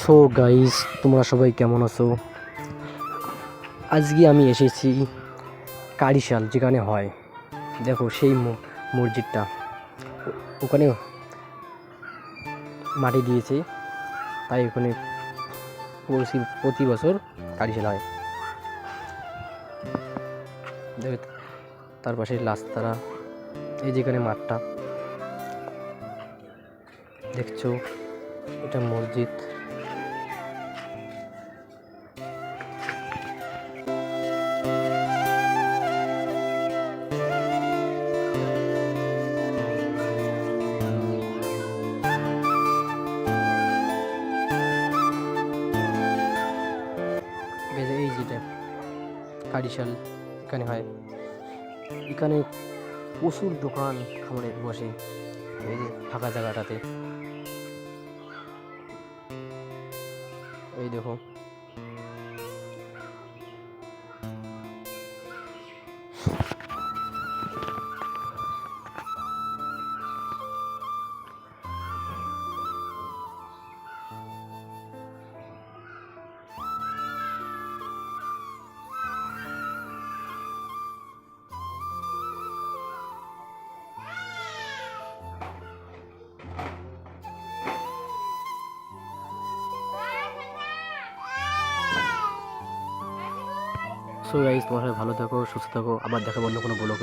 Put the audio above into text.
So guys, তোমরা সবাই কেমন আছো? আজকে আমি এসেছি কারিশাল, যেখানে হয় দেখো সেই মসজিদটা। ওখানে মাটি দিয়েছে, তাই ওখানে প্রতি বছর কারিশাল হয়। দেখো তার পাশে রাস্তাটা, এই যেখানে মাঠটা দেখছো, এটা মসজিদ। এই যেটা কারিশাল এখানে হয়, এখানে প্রচুর দোকান খামারে বসে। এই যে ফাঁকা জায়গাটাতে, এই দেখো সো গাইস, তোমরা সবাই ভালো থাকো, সুস্থ থাকো। আবার দেখাবো অন্য কোনো ব্লগে।